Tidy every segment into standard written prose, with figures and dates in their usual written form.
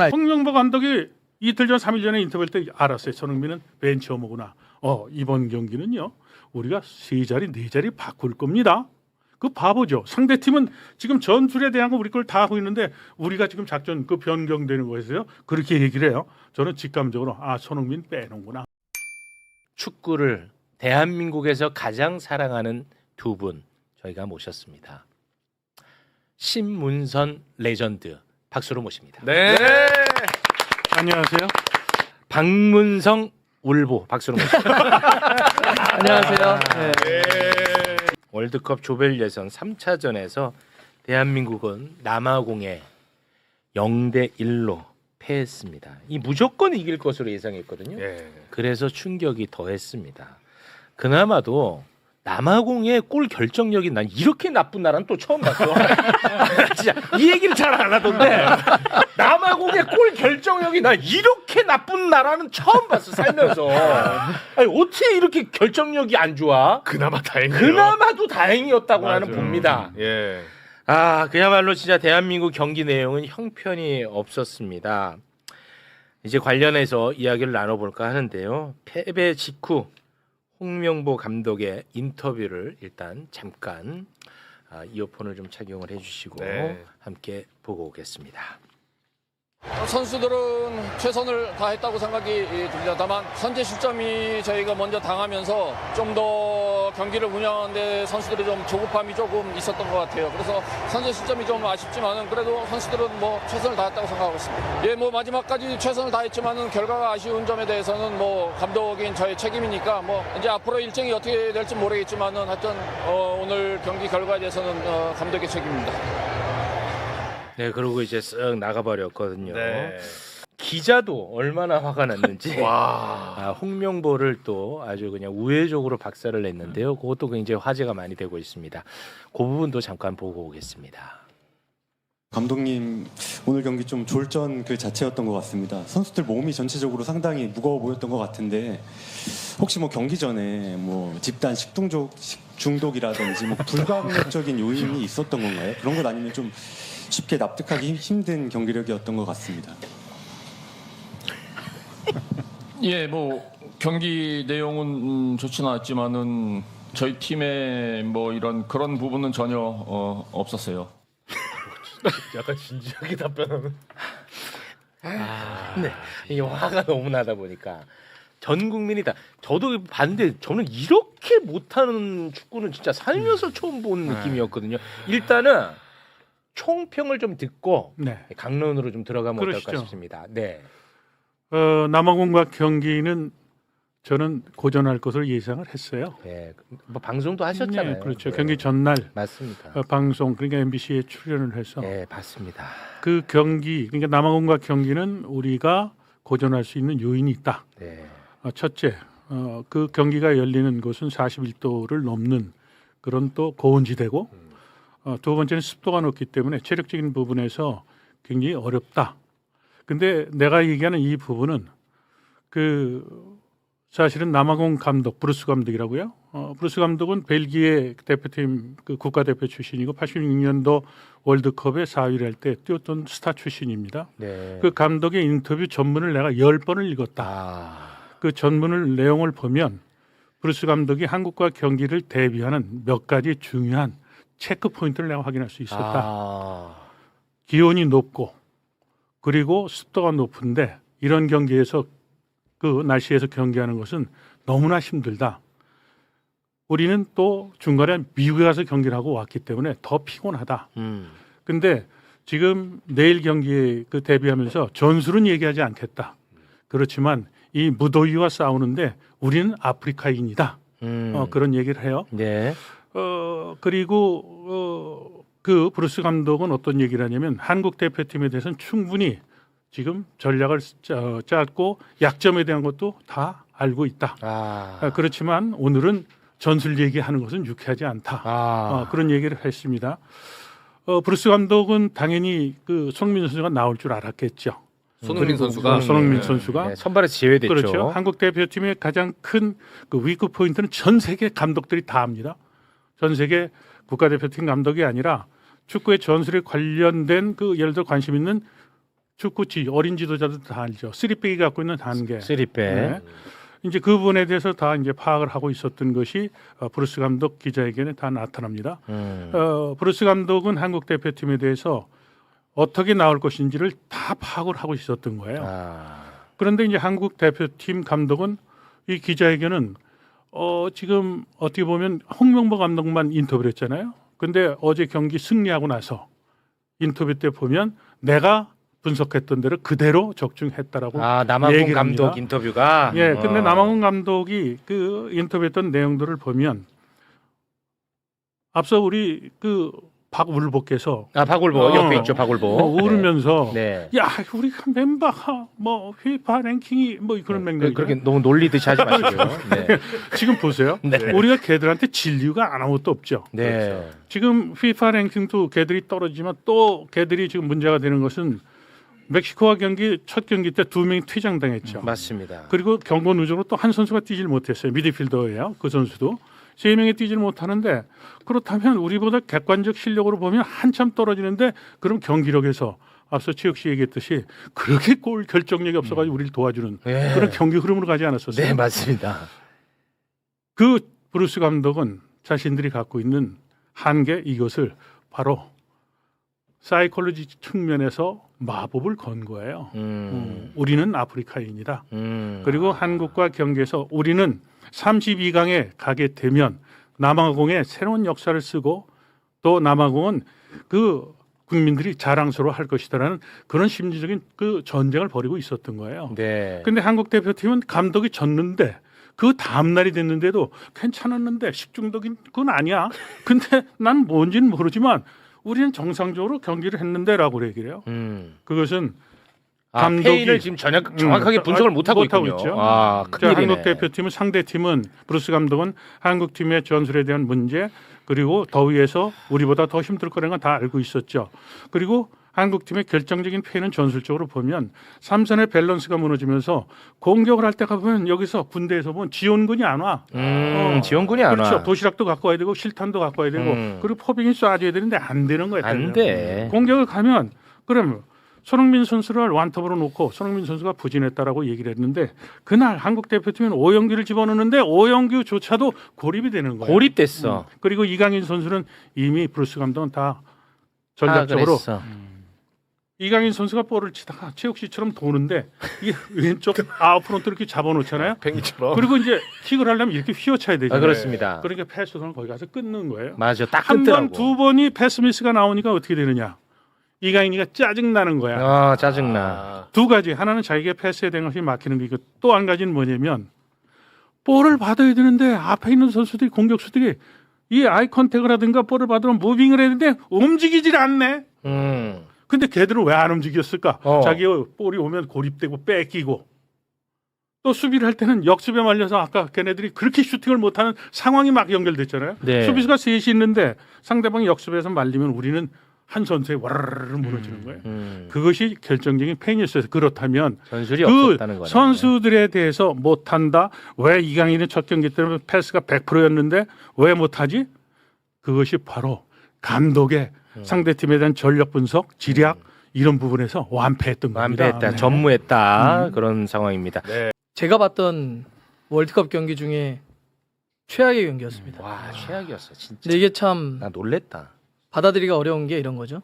홍명보 감독이 이틀 전, 3일 전에 인터뷰할 때 알았어요. 손흥민은 벤치 어머구나. 이번 경기는요, 우리가 3자리, 4자리 바꿀 겁니다. 그 바보죠. 상대팀은 지금 전술에 대한 거 우리 걸 다 하고 있는데 우리가 지금 작전 그 변경되는 거에서요. 그렇게 얘기를 해요. 저는 직감적으로 손흥민 빼는구나. 축구를 대한민국에서 가장 사랑하는 두 분 저희가 모셨습니다. 신문선 레전드 박수로 모십니다. 네. 안녕하세요. 박문성 울보 박수로 모십니다. 안녕하세요. 네. 월드컵 조별 예선 3차전에서 대한민국은 남아공에 0대1로 패했습니다. 이 무조건 이길 것으로 예상했거든요. 그래서 충격이 더했습니다. 그나마도 남아공의 골 결정력이 난 이렇게 나쁜 나라는 또 처음 봤어. 진짜 이 얘기를 잘 안 하던데 남아공의 골 결정력이 난 이렇게 나쁜 나라는 처음 봤어 살면서. 아니 어떻게 이렇게 결정력이 안 좋아? 그나마 다행이에요. 그나마도 다행이었다고 나는 맞아요. 봅니다. 예. 그야말로 진짜 대한민국 경기 내용은 형편이 없었습니다. 이제 관련해서 이야기를 나눠볼까 하는데요. 패배 직후 홍명보 감독의 인터뷰를 일단 잠깐 이어폰을 좀 착용을 해주시고 네. 함께 보고 오겠습니다. 선수들은 최선을 다했다고 생각이 듭니다. 다만 선제 실점이 저희가 먼저 당하면서 좀 더 경기를 운영하는데 선수들이 좀 조급함이 조금 있었던 것 같아요. 그래서 선제 실점이 좀 아쉽지만은 그래도 선수들은 뭐 최선을 다했다고 생각하고 있습니다. 예, 뭐 마지막까지 최선을 다했지만은 결과가 아쉬운 점에 대해서는 뭐 감독인 저의 책임이니까 뭐 이제 앞으로 일정이 어떻게 될지 모르겠지만은 하여튼 오늘 경기 결과에 대해서는 감독의 책임입니다. 네, 그러고 이제 쓱 나가버렸거든요. 네. 기자도 얼마나 화가 났는지 와. 홍명보를 또 아주 그냥 우회적으로 박살을 냈는데요. 그것도 굉장히 화제가 많이 되고 있습니다. 그 부분도 잠깐 보고 오겠습니다. 감독님 오늘 경기 좀 졸전 그 자체였던 것 같습니다. 선수들 몸이 전체적으로 상당히 무거워 보였던 것 같은데 혹시 뭐 경기 전에 뭐 집단 식중독이라든지 뭐 불가항력적인 요인이 있었던 건가요? 그런 것 아니면 좀 쉽게 납득하기 힘든 경기력이었던 것 같습니다. 예, 뭐 경기 내용은 좋지는 않았지만은 저희 팀의 뭐 이런 그런 부분은 전혀 없었어요. 약간 진지하게 답변하는. 근데 이 화가 너무 나다 보니까 전 국민이 다 저도 봤는데 저는 이렇게 못하는 축구는 진짜 살면서 처음 본 느낌이었거든요. 일단은 총평을 좀 듣고 네. 강론으로 좀 들어가면 어떨까 그러시죠. 싶습니다. 네. 남아공과 경기는 저는 고전할 것으로 예상을 했어요. 네. 뭐 방송도 하셨잖아요. 네, 그렇죠. 네. 경기 전날 맞습니다. 방송 그러니까 MBC에 출연을 해서 네, 봤습니다. 그 경기 그러니까 남아공과 경기는 우리가 고전할 수 있는 요인이 있다. 네. 첫째, 그 경기가 열리는 곳은 41도를 넘는 그런 또 고온지대고 두 번째는 습도가 높기 때문에 체력적인 부분에서 굉장히 어렵다. 근데 내가 얘기하는 이 부분은 사실은 남아공 감독 브루스 감독이라고요. 브루스 감독은 벨기에 대표팀 그 국가대표 출신이고 86년도 월드컵에 4위를 할 때 뛰었던 스타 출신입니다. 네. 그 감독의 인터뷰 전문을 내가 10번을 읽었다. 그 전문을 내용을 보면 브루스 감독이 한국과 경기를 대비하는 몇 가지 중요한 체크 포인트를 내가 확인할 수 있었다. 기온이 높고 그리고 습도가 높은데 이런 경기에서 그 날씨에서 경기하는 것은 너무나 힘들다. 우리는 또 중간에 미국에 가서 경기를 하고 왔기 때문에 더 피곤하다. 근데 지금 내일 경기에 그 대비하면서 전술은 얘기하지 않겠다. 그렇지만 이 무더위와 싸우는데 우리는 아프리카인이다. 그런 얘기를 해요. 네. 그리고 그 브루스 감독은 어떤 얘기를 하냐면 한국 대표팀에 대해서는 충분히 지금 전략을 짰고 약점에 대한 것도 다 알고 있다. 그렇지만 오늘은 전술 얘기하는 것은 유쾌하지 않다. 그런 얘기를 했습니다. 브루스 감독은 당연히 그 손흥민 선수가 나올 줄 알았겠죠. 손흥민 선수가 손흥민 선수가 네, 선발에서 제외됐죠. 그렇죠. 한국 대표팀의 가장 큰 그 위크 포인트는 전 세계 감독들이 다 합니다. 전 세계 국가대표팀 감독이 아니라 축구의 전술에 관련된 그 예를 들어 관심 있는 축구 어린 지도자들 다 알죠. 3백이 갖고 있는 한계. 쓰리백. 네. 이제 그 부분에 대해서 다 이제 파악을 하고 있었던 것이 브루스 감독 기자회견에 다 나타납니다. 브루스 감독은 한국 대표팀에 대해서 어떻게 나올 것인지를 다 파악을 하고 있었던 거예요. 그런데 이제 한국 대표팀 감독은 이 기자회견은 지금 어떻게 보면 홍명보 감독만 인터뷰를 했잖아요. 근데 어제 경기 승리하고 나서 인터뷰 때 보면 내가 분석했던 대로 그대로 적중했다라고 남아공 얘기를 감독 합니다. 인터뷰가. 예, 근데 남아공 감독이 그 인터뷰했던 내용들을 보면 앞서 우리 그 박울복께서 박울보 옆에 있죠, 박울보. 울으면서 네. 야 우리가 멤버가 뭐 FIFA 랭킹이 뭐 그런 맥락이 그렇게 너무 놀리듯이 하지 마시고요. 네. 지금 보세요. 네. 우리가 걔들한테 질 이유가 아무것도 없죠. 네. 지금 FIFA 랭킹도 걔들이 떨어지지만 또 걔들이 지금 문제가 되는 것은 멕시코와 첫 경기 때 2명이 퇴장당했죠. 맞습니다. 그리고 경고 누적으로 또 한 선수가 뛰질 못했어요. 미드필더예요. 그 선수도 3명이 뛰질 못하는데 그렇다면 우리보다 객관적 실력으로 보면 한참 떨어지는데 그럼 경기력에서 앞서 최욱 씨 얘기했듯이 그렇게 골 결정력이 없어가지고 우리를 도와주는 네. 그런 경기 흐름으로 가지 않았었어요. 네, 맞습니다. 그 브루스 감독은 자신들이 갖고 있는 한계 이것을 바로 사이콜로지 측면에서 마법을 건 거예요. 우리는 아프리카인이다. 그리고 한국과 경기에서 우리는 32강에 가게 되면 남아공의 새로운 역사를 쓰고 또 남아공은 그 국민들이 자랑스러워할 것이다라는 그런 심리적인 그 전쟁을 벌이고 있었던 거예요. 네. 근데 한국 대표팀은 감독이 졌는데 그 다음 날이 됐는데도 괜찮았는데 식중독인 건 아니야. 근데 난 뭔지는 모르지만 우리는 정상적으로 경기를 했는데라고 얘기를 해요. 감독이 페인을 지금 정확하게 분석을 못하고 있군요. 있죠. 자, 한국 대표팀은 상대팀은 브루스 감독은 한국 팀의 전술에 대한 문제 그리고 더위에서 우리보다 더 힘들 거라는 건 다 알고 있었죠. 그리고 한국 팀의 결정적인 패는 전술적으로 보면 삼선의 밸런스가 무너지면서 공격을 할 때가 보면 여기서 군대에서 보면 지원군이 안 와. 지원군이 안 그렇죠. 와. 도시락도 갖고 와야 되고 실탄도 갖고 와야 되고 그리고 포빙이 쏴줘야 되는데 안 되는 거예요. 안 돼. 공격을 가면 그러면 손흥민 선수를 완톱으로 놓고 손흥민 선수가 부진했다라고 얘기를 했는데 그날 한국 대표팀은 오영규를 집어넣는데 오영규조차도 고립이 되는 거예요. 고립됐어. 그리고 이강인 선수는 이미 브루스 감독은 다 전략적으로 그랬어. 이강인 선수가 볼을 치다가 최욱 씨처럼 도는데 이 왼쪽 아웃프론트 이렇게 잡아놓잖아요. 팽이처럼. 그리고 이제 킥을 하려면 이렇게 휘어쳐야 되잖아요. 그렇습니다. 그러니까 패스는 거기 가서 끊는 거예요. 맞아, 딱 한 끊더라고. 번, 두 번이 패스 미스가 나오니까 어떻게 되느냐. 이강인이가 짜증나는 거야. 짜증나. 두 가지. 하나는 자기가 패스에 대한 것이 막히는 게 있고 또 한 가지는 뭐냐면 볼을 받아야 되는데 앞에 있는 선수들이 공격수들이 이 아이 컨택을 하든가 볼을 받으면 무빙을 해야 되는데 움직이질 않네. 근데 걔들은 왜 안 움직였을까? 자기 볼이 오면 고립되고 뺏기고 또 수비를 할 때는 역습에 말려서 아까 걔네들이 그렇게 슈팅을 못하는 상황이 막 연결됐잖아요. 네. 수비수가 셋이 있는데 상대방이 역습에서 말리면 우리는 한 선수에 와르르 무너지는 거예요. 그것이 결정적인 팬이었어요. 그렇다면 전술이 그 없었다는 거네. 선수들에 대해서 못한다. 왜 이강인의 첫 경기 때문에 패스가 100%였는데 왜 못하지? 그것이 바로 감독의 상대팀에 대한 전력 분석, 지략 이런 부분에서 완패했던 겁니다. 완패했다, 네. 전무했다 그런 상황입니다. 네. 제가 봤던 월드컵 경기 중에 최악의 경기였습니다. 와, 최악이었어 진짜. 근데 이게 참 나 놀랬다. 받아들이기가 어려운 게 이런 거죠.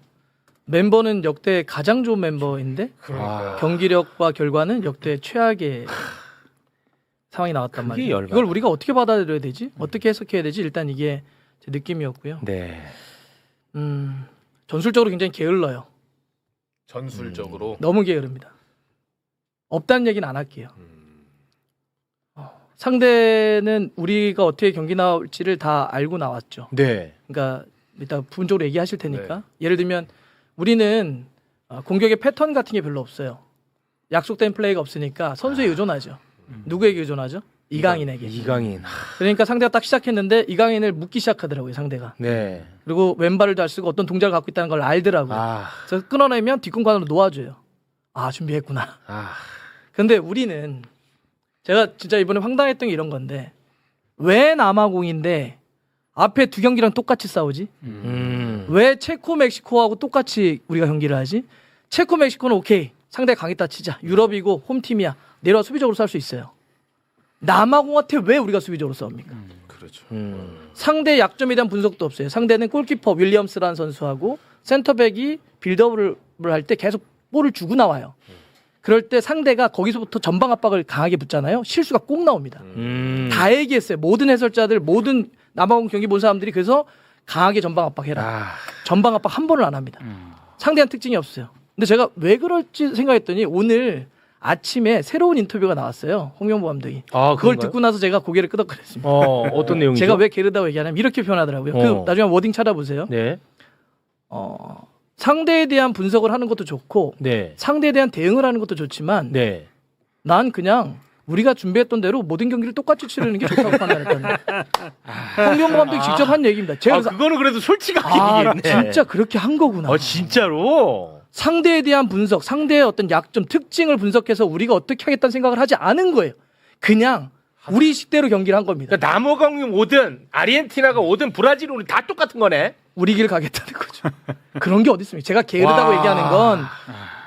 멤버는 역대 가장 좋은 멤버인데 와, 경기력과 결과는 역대 최악의 상황이 나왔단 그게 말이에요. 열받아. 이걸 우리가 어떻게 받아들여야 되지? 어떻게 해석해야 되지? 일단 이게 제 느낌이었고요. 네. 전술적으로 굉장히 게을러요. 전술적으로. 너무 게으릅니다. 없다는 얘기는 안 할게요. 상대는 우리가 어떻게 경기 나올지를 다 알고 나왔죠. 네. 그러니까 이따 부분적으로 얘기하실 테니까 예를 들면 우리는 공격의 패턴 같은 게 별로 없어요. 약속된 플레이가 없으니까 선수에 의존하죠. 누구에게 의존하죠? 이강인에게. 이강인. 그러니까 상대가 딱 시작했는데 이강인을 묶기 시작하더라고요, 상대가. 네. 그리고 왼발을 잘 쓰고 어떤 동작을 갖고 있다는 걸 알더라고요. 그래서 끊어내면 뒷공간으로 놓아줘요. 아, 준비했구나. 근데 우리는 제가 진짜 이번에 황당했던 게 이런 건데 왜 남아공인데 앞에 두 경기랑 똑같이 싸우지? 왜 체코 멕시코하고 똑같이 우리가 경기를 하지? 체코 멕시코는 오케이 상대 강했다 치자. 유럽이고 홈팀이야. 내려와 수비적으로 싸울 수 있어요. 남아공한테 왜 우리가 수비적으로 싸웁니까? 그렇죠. 상대의 약점에 대한 분석도 없어요. 상대는 골키퍼 윌리엄스라는 선수하고 센터백이 빌드업을 할 때 계속 볼을 주고 나와요. 그럴 때 상대가 거기서부터 전방 압박을 강하게 붙잖아요. 실수가 꼭 나옵니다. 다 얘기했어요. 모든 해설자들, 모든 남아공 경기 본 사람들이 그래서 강하게 전방 압박해라. 전방 압박 한 번을 안 합니다. 상대한 특징이 없어요. 근데 제가 왜 그럴지 생각했더니 오늘 아침에 새로운 인터뷰가 나왔어요. 홍명보 감독이. 그걸 그런가요? 듣고 나서 제가 고개를 끄덕거렸습니다. 어떤 내용이죠? 제가 왜 게으르다고 얘기하냐면 이렇게 표현하더라고요. 그 나중에 워딩 찾아보세요. 네. 상대에 대한 분석을 하는 것도 좋고 네. 상대에 대한 대응을 하는 것도 좋지만 네. 난 그냥 우리가 준비했던 대로 모든 경기를 똑같이 치르는 게 좋다고 판단했거든요. 홍명보 감독이 직접 한 얘기입니다. 제가 그래서 그거는 그래도 솔직하게 얘기했네. 진짜 그렇게 한 거구나. 진짜로? 상대에 대한 분석, 상대의 어떤 약점, 특징을 분석해서 우리가 어떻게 하겠다는 생각을 하지 않은 거예요. 그냥 우리 식대로 경기를 한 겁니다. 그러니까 남아공이 오든 아르헨티나가 오든 브라질이 오든 다 똑같은 거네. 우리 길 가겠다는 거죠. 그런 게 어디 있습니까? 제가 게으르다고 얘기하는 건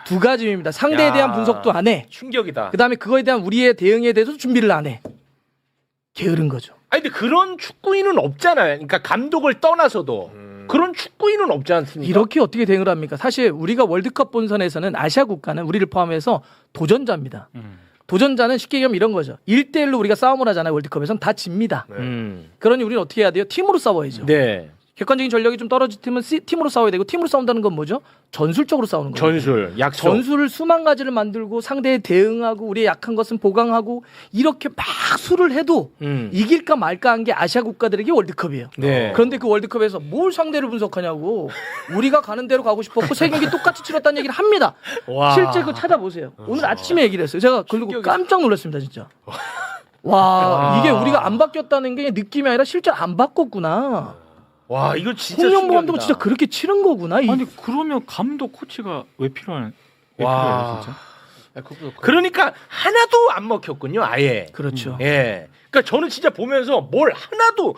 두 가지입니다. 상대에 대한 분석도 안 해. 충격이다. 그다음에 그거에 대한 우리의 대응에 대해서 준비를 안 해. 게으른 거죠. 아니 근데 그런 축구인은 없잖아요. 그러니까 감독을 떠나서도 그런 축구인은 없지 않습니까? 이렇게 어떻게 대응을 합니까? 사실 우리가 월드컵 본선에서는 아시아 국가는 우리를 포함해서 도전자입니다. 도전자는 쉽게 얘기하면 이런 거죠. 1대1로 우리가 싸움을 하잖아요. 월드컵에서는 다 집니다. 그러니 우리는 어떻게 해야 돼요? 팀으로 싸워야죠. 네. 객관적인 전력이 좀 떨어질 팀은 팀으로 싸워야 되고 팀으로 싸운다는 건 뭐죠? 전술적으로 싸우는 거예요. 전술, 약속. 전술을 수만 가지를 만들고 상대에 대응하고 우리의 약한 것은 보강하고 이렇게 막 수를 해도 이길까 말까 한 게 아시아 국가들에게 월드컵이에요. 네. 그런데 그 월드컵에서 뭘 상대를 분석하냐고 우리가 가는 대로 가고 싶었고 세 경기 똑같이 치렀다는 얘기를 합니다. 와. 실제 그거 찾아보세요. 오늘 아침에 얘기를 했어요. 제가 그리고 깜짝 놀랐습니다. 진짜. 와 이게 우리가 안 바뀌었다는 게 느낌이 아니라 실제 안 바꿨구나. 와 이거 진짜 홍명보 감독은 충격이다. 진짜 그렇게 치른 거구나. 아니 그러면 감독 코치가 왜 필요해요, 진짜? 그러니까 하나도 안 먹혔군요, 아예. 그렇죠. 예. 그러니까 저는 진짜 보면서 뭘 하나도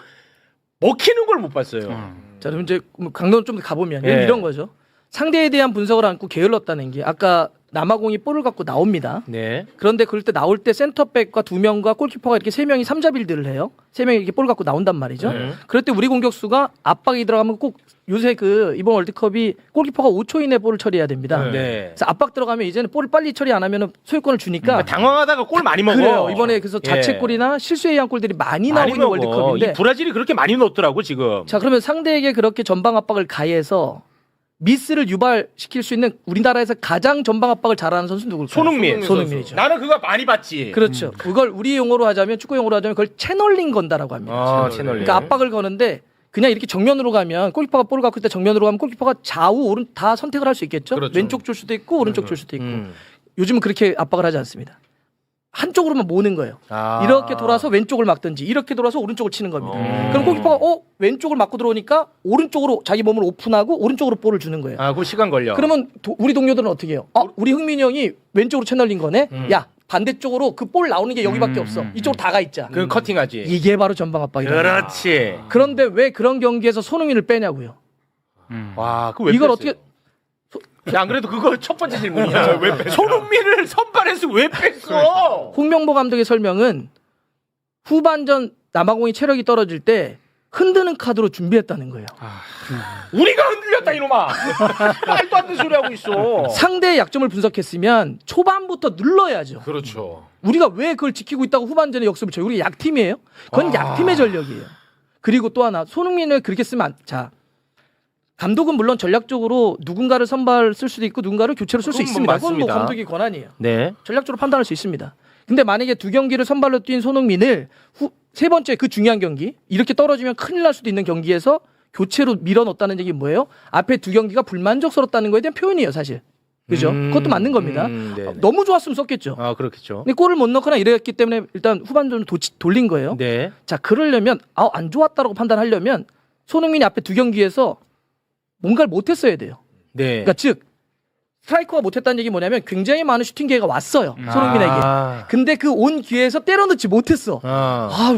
먹히는 걸 못 봤어요. 자, 그럼 이제 강도는 좀 가보면 예. 이런 거죠. 상대에 대한 분석을 안고 게을렀다는 게 아까 남아공이 볼을 갖고 나옵니다. 네. 그런데 그럴 때 나올 때 센터백과 2명과 골키퍼가 이렇게 3명이 3자 빌드를 해요. 3명이 이렇게 볼 갖고 나온단 말이죠. 그럴 때 우리 공격수가 압박이 들어가면 꼭 요새 그 이번 월드컵이 골키퍼가 5초 이내 볼을 처리해야 됩니다. 네. 그래서 압박 들어가면 이제는 볼을 빨리 처리 안 하면 소유권을 주니까 당황하다가 골 많이 먹어. 그래요. 이번에 그래서 자책골이나 실수에 의한 골들이 많이 나오고 있는 월드컵인데 이 브라질이 그렇게 많이 넣었더라고 지금. 자, 그러면 상대에게 그렇게 전방 압박을 가해서 미스를 유발시킬 수 있는 우리나라에서 가장 전방 압박을 잘하는 선수 누굴까요? 손흥민이죠. 나는 그거 많이 봤지. 그렇죠. 그걸 우리 용어로 하자면 축구 용어로 하자면 그걸 채널링 건다라고 합니다. 채널링. 그러니까 압박을 거는데 그냥 이렇게 정면으로 가면 골키퍼가 볼을 갖고 있다 정면으로 가면 골키퍼가 좌우 오른 다 선택을 할 수 있겠죠. 그렇죠. 왼쪽 줄 수도 있고 오른쪽 줄 수도 있고. 요즘은 그렇게 압박을 하지 않습니다. 한쪽으로만 모는 거예요. 이렇게 돌아서 왼쪽을 막든지 이렇게 돌아서 오른쪽을 치는 겁니다. 그럼 골키퍼가 왼쪽을 막고 들어오니까 오른쪽으로 자기 몸을 오픈하고 오른쪽으로 볼을 주는 거예요. 그 시간 걸려. 그러면 우리 동료들은 어떻게 해요? 우리 흥민이 형이 왼쪽으로 채널린 거네. 야 반대쪽으로 그 볼 나오는 게 여기밖에 없어. 이쪽으로 다 가 있자. 그 커팅하지. 이게 바로 전방 압박이다. 그렇지. 그런데 왜 그런 경기에서 손흥민을 빼냐고요? 와, 그왜 이걸 뺐어요? 어떻게 안 그래도 그거 첫 번째 질문이야. 손흥민을 선발해서 왜 뺐어? 홍명보 감독의 설명은 후반전 남아공이 체력이 떨어질 때 흔드는 카드로 준비했다는 거예요. 우리가 흔들렸다 이놈아. 말도 안 되는 소리 하고 있어. 상대의 약점을 분석했으면 초반부터 눌러야죠. 그렇죠. 우리가 왜 그걸 지키고 있다고 후반전에 역습을 쳐요? 우리 약팀이에요? 그건 약팀의 전력이에요. 그리고 또 하나 손흥민을 그렇게 쓰면 자 감독은 물론 전략적으로 누군가를 선발 쓸 수도 있고 누군가를 교체로 쓸 수 그건 뭐 있습니다. 그건 뭐 맞습니다. 감독의 권한이에요. 네. 전략적으로 판단할 수 있습니다. 근데 만약에 두 경기를 선발로 뛴 손흥민을 세 번째 그 중요한 경기 이렇게 떨어지면 큰일 날 수도 있는 경기에서 교체로 밀어넣었다는 얘기 뭐예요? 앞에 두 경기가 불만족스럽다는 거에 대한 표현이에요, 사실. 그죠? 그것도 맞는 겁니다. 너무 좋았으면 썼겠죠. 그렇겠죠. 근데 골을 못 넣거나 이랬기 때문에 일단 후반전을 돌린 거예요. 네. 자, 그러려면 안 좋았다라고 판단하려면 손흥민이 앞에 두 경기에서 뭔가를 못했어야 돼요. 네. 그러니까 즉 스트라이커가 못했다는 얘기 뭐냐면 굉장히 많은 슈팅 기회가 왔어요. 손흥민에게. 근데 그 온 기회에서 때려 넣지 못했어.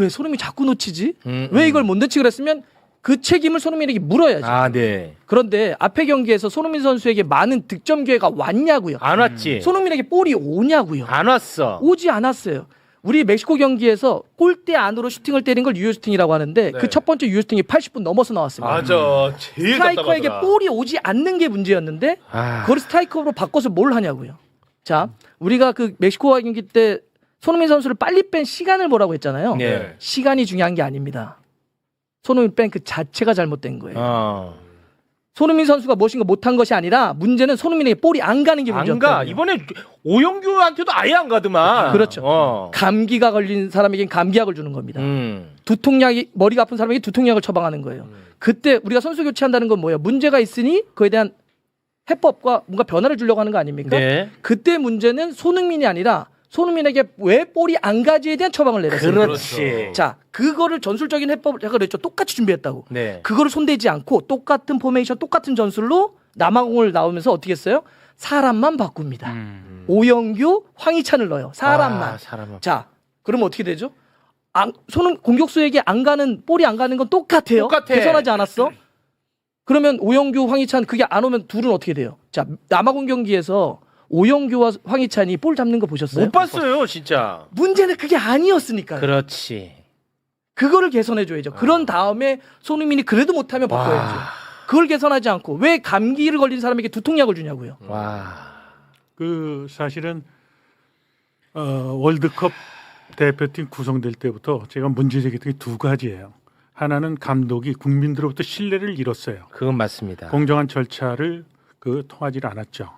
왜 손흥민이 자꾸 놓치지? 왜 이걸 못 넣지 그랬으면 그 책임을 손흥민에게 물어야죠. 아, 네. 그런데 앞에 경기에서 손흥민 선수에게 많은 득점 기회가 왔냐고요. 안 왔지. 손흥민에게 볼이 오냐고요. 안 왔어. 오지 않았어요. 우리 멕시코 경기에서 골대 안으로 슈팅을 때린 걸 유효 슈팅이라고 하는데 네. 그 첫 번째 유효 슈팅이 80분 넘어서 나왔습니다. 맞아. 제일 스트라이커에게 답답하더라. 볼이 오지 않는 게 문제였는데 아. 그걸 스트라이커로 바꿔서 뭘 하냐고요. 자, 우리가 그 멕시코와 경기 때 손흥민 선수를 빨리 뺀 시간을 뭐라고 했잖아요. 네. 시간이 중요한 게 아닙니다. 손흥민 뺀 그 자체가 잘못된 거예요. 손흥민 선수가 무엇인가 못한 것이 아니라 문제는 손흥민에게 볼이 안 가는 게 안 문제였다. 가. 이번에 오영규한테도 아예 안 가더만. 그렇죠. 감기가 걸린 사람에겐 감기약을 주는 겁니다. 두통약이 머리가 아픈 사람에게 두통약을 처방하는 거예요. 그때 우리가 선수 교체한다는 건 뭐예요? 문제가 있으니 그에 대한 해법과 뭔가 변화를 주려고 하는 거 아닙니까? 네. 그때 문제는 손흥민이 아니라 손흥민에게 왜 볼이 안 가지에 대한 처방을 내렸어요. 그렇지. 자, 그거를 전술적인 해법을 제가 그랬죠. 똑같이 준비했다고. 네. 그거를 손대지 않고 똑같은 포메이션, 똑같은 전술로 남아공을 나오면서 어떻게 했어요? 사람만 바꿉니다. 오영규, 황희찬을 넣어요. 사람만. 아, 사람만. 자, 그러면 어떻게 되죠? 공격수에게 안 가는 볼이 안 가는 건 똑같아요. 똑같아. 개선하지 않았어? 그러면 오영규, 황희찬 그게 안 오면 둘은 어떻게 돼요? 자, 남아공 경기에서 오영규와 황희찬이 볼 잡는 거 보셨어요? 못 봤어요, 진짜. 문제는 그게 아니었으니까요. 그렇지. 그거를 개선해줘야죠. 그런 다음에 손흥민이 그래도 못하면 바꿔야죠. 그걸 개선하지 않고 왜 감기를 걸린 사람에게 두통약을 주냐고요. 와. 그 사실은 월드컵 대표팀 구성될 때부터 제가 문제 제기했던 게 두 가지예요. 하나는 감독이 국민들로부터 신뢰를 잃었어요. 그건 맞습니다. 공정한 절차를 통하지 않았죠.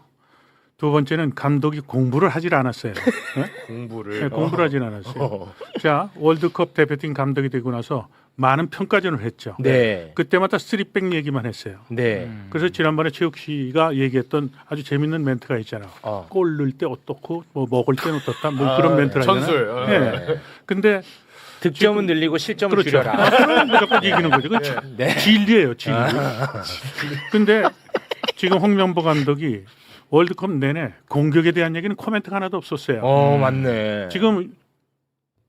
두 번째는 감독이 공부를 하질 않았어요. 네? 공부를 공부를 하질 않았어요. 자, 월드컵 대표팀 감독이 되고 나서 많은 평가전을 했죠. 네. 그때마다 쓰리백 얘기만 했어요. 네. 그래서 지난번에 최욱 씨가 얘기했던 아주 재밌는 멘트가 있잖아. 골 넣을 때 어떻고 뭐 먹을 때는 어떻다. 뭐 그런 멘트를 하잖아요. 전술. 네. 근데 득점은 늘리고 실점은 그렇죠. 줄여라. 그럼 무조건 이기는 거죠. 그건 네. 진리예요, 진리. 근데 지금 홍명보 감독이 월드컵 내내 공격에 대한 얘기는 코멘트가 하나도 없었어요. 맞네. 지금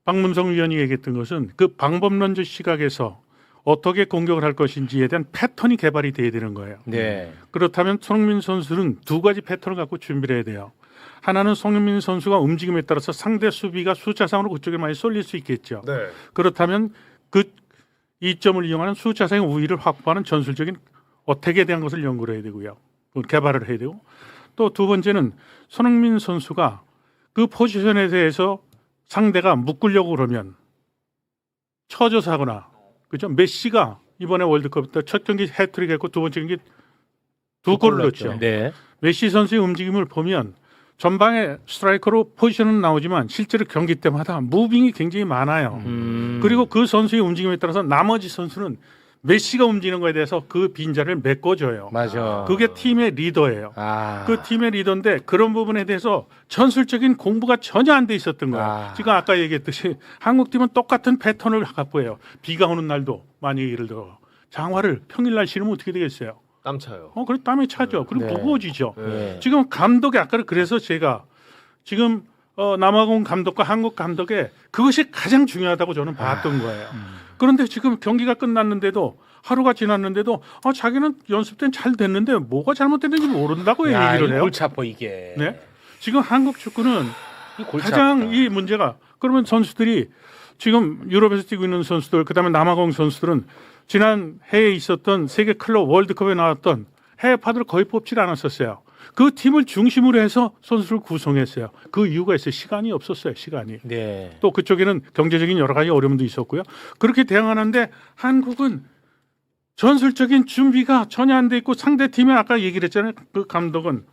박문성 위원이 얘기했던 것은 그 방법론적 시각에서 어떻게 공격을 할 것인지에 대한 패턴이 개발이 돼야 되는 거예요. 네. 그렇다면 손흥민 선수는 두 가지 패턴을 갖고 준비를 해야 돼요. 하나는 손흥민 선수가 움직임에 따라서 상대 수비가 숫자상으로 그쪽에 많이 쏠릴 수 있겠죠. 네. 그렇다면 그 이점을 이용하는 숫자상의 우위를 확보하는 전술적인 어택에 대한 것을 연구를 해야 되고요. 개발을 해야 되고 또 두 번째는 손흥민 선수가 그 포지션에 대해서 상대가 묶으려고 그러면 처져서 하거나 그죠? 메시가 이번에 월드컵 때 첫 경기 해트릭 했고 두 번째 경기 두 골을 넣었죠. 네. 메시 선수의 움직임을 보면 전방에 스트라이커로 포지션은 나오지만 실제로 경기 때마다 무빙이 굉장히 많아요. 그리고 그 선수의 움직임에 따라서 나머지 선수는 메시가 움직이는 거에 대해서 그 빈자를 메꿔줘요. 맞아. 그게 팀의 리더예요. 그 팀의 리더인데 그런 부분에 대해서 전술적인 공부가 전혀 안 돼 있었던 거예요. 지금 아까 얘기했듯이 한국팀은 똑같은 패턴을 갖고 해요. 비가 오는 날도 만약에 예를 들어 장화를 평일날 신으면 어떻게 되겠어요? 땀 차요. 그래 땀이 차죠. 그리고 네. 무거워지죠. 네. 지금 감독이 아까 그래서 제가 지금 남아공 감독과 한국 감독의 그것이 가장 중요하다고 저는 봤던 거예요. 그런데 지금 경기가 끝났는데도 하루가 지났는데도 자기는 연습 때는 잘 됐는데 뭐가 잘못됐는지 모른다고 얘기를 해요. 골치 아파 이게. 네? 지금 한국 축구는 이 골치 가장 아프다. 이 문제가 그러면 선수들이 지금 유럽에서 뛰고 있는 선수들 그다음에 남아공 선수들은 지난 해에 있었던 세계 클럽 월드컵에 나왔던 해외파들을 거의 뽑질 않았었어요. 그 팀을 중심으로 해서 선수를 구성했어요. 그 이유가 있어요. 시간이 없었어요. 시간이. 네. 또 그쪽에는 경제적인 여러 가지 어려움도 있었고요. 그렇게 대응하는데 한국은 전술적인 준비가 전혀 안 돼 있고 상대 팀에 아까 얘기를 했잖아요. 그 감독은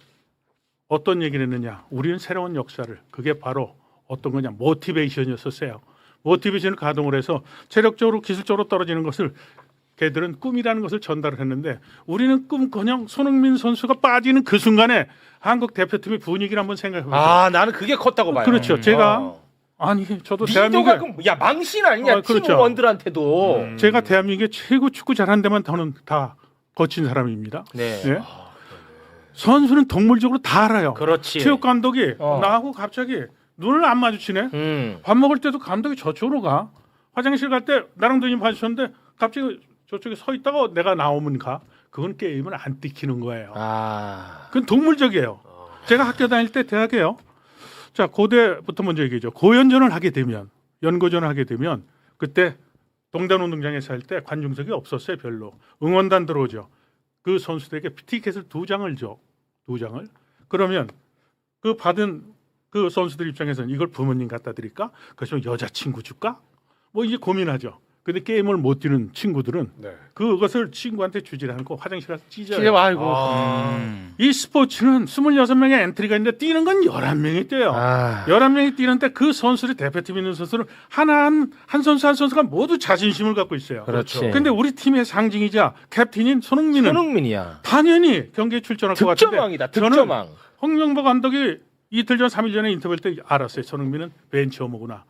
어떤 얘기를 했느냐. 우리는 새로운 역사를. 그게 바로 어떤 거냐. 모티베이션이었었어요. 모티베이션을 가동을 해서 체력적으로 기술적으로 떨어지는 것을 걔들은 꿈이라는 것을 전달을 했는데 우리는 꿈커녕 손흥민 선수가 빠지는 그 순간에 한국 대표팀의 분위기를 한번 생각해 보세요. 나는 그게 컸다고 봐요. 그렇죠. 제가 아니 저도 리더가 대한민국 야 망신 아니냐 그렇죠. 팀원들한테도. 제가 대한민국의 최고 축구 잘하는 데만 저는 다 거친 사람입니다. 네. 예? 선수는 동물적으로 다 알아요. 그렇지. 체육 감독이 나하고 갑자기 눈을 안 마주치네. 밥 먹을 때도 감독이 저쪽으로 가. 화장실 갈 때 나랑 눈이 마주쳤는데 갑자기 저쪽에 서 있다가 내가 나오면 가. 그건 게임을 안 띠키는 거예요. 아. 그건 동물적이에요. 제가 학교 다닐 때 대학에요. 자, 고대부터 먼저 얘기죠. 고연전을 하게 되면, 연고전을 하게 되면 그때 동단운동장에서 할 때 관중석이 없었어요, 별로. 응원단 들어오죠. 그 선수들에게 티켓을 2장을 줘. 2장을. 그러면 그 받은 그 선수들 입장에서는 이걸 부모님 갖다 드릴까? 그래서 여자친구 줄까? 뭐 이게 고민하죠. 근데 게임을 못 뛰는 친구들은 그것을 친구한테 주지 않고 화장실 가서 찢어요. 아이고. 이 스포츠는 26명의 엔트리가 있는데 뛰는 건 11명이 뛰어요. 11명이 뛰는데 그 선수들 대표팀에 있는 선수는 한 선수 한 선수가 모두 자신심을 갖고 있어요. 그렇지. 근데 우리 팀의 상징이자 캡틴인 손흥민이야. 당연히 경기에 출전할 것 같은데 득점왕이다. 득점왕. 홍명보 감독이 이틀 전 3일 전에 인터뷰할 때 알았어요. 손흥민은 벤치 어머구나.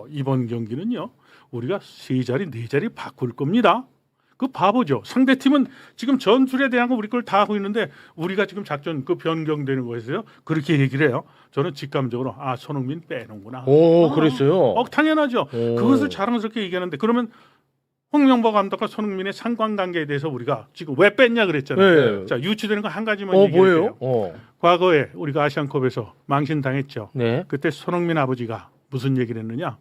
이번 경기는요. 우리가 3자리 4자리 바꿀 겁니다. 그 바보죠. 상대 팀은 지금 전술에 대한 거 우리 걸 다 하고 있는데 우리가 지금 작전 그 변경되는 거에서요. 그렇게 얘기를 해요. 저는 직감적으로 손흥민 빼는구나. 오, 그랬어요. 당연하죠. 그것을 자랑스럽게 얘기하는데 그러면 홍명보 감독과 손흥민의 상관관계에 대해서 우리가 지금 왜 뺐냐 그랬잖아요. 네. 자, 유추되는 거 한 가지만 얘기해요. 뭐예요? 과거에 우리가 아시안컵에서 망신당했죠. 네. 그때 손흥민 아버지가 무슨 얘기를 했느냐.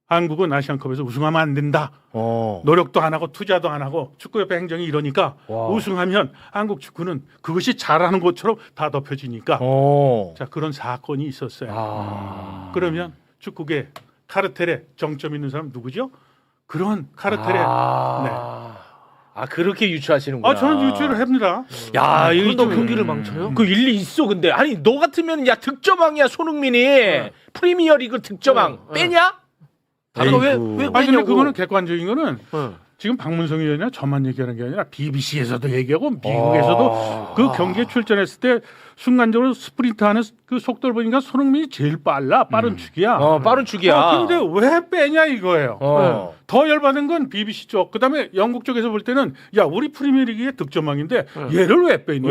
한국은 아시안컵에서 우승하면 안 된다. 노력도 안 하고 투자도 안 하고 축구협회 행정이 이러니까 우승하면 한국 축구는 그것이 잘하는 것처럼 다 덮여지니까 자 그런 사건이 있었어요. 그러면 축구계 카르텔에 정점 있는 사람 누구죠? 그런 카르텔에 그렇게 유추하시는구나. 저는 유추를 합니다. 야, 이거 또 경기를 망쳐요? 그 일리 있어. 근데 아니 너 같으면 야 득점왕이야 손흥민이 프리미어리그 득점왕 빼냐? 왜 근데 빼냐고. 그거는 객관적인 거는 지금 박문성 의원이나 저만 얘기하는 게 아니라 BBC에서도 얘기하고 미국에서도 그 경기에 출전했을 때 순간적으로 스프린트하는 그 속도를 보니까 손흥민이 제일 빠른 축이야. 빠른 축이야. 근데 왜 빼냐 이거예요. 더 열받은 건 BBC 쪽. 그다음에 영국 쪽에서 볼 때는 야 우리 프리미어리그의 득점왕인데 얘를 왜 빼니?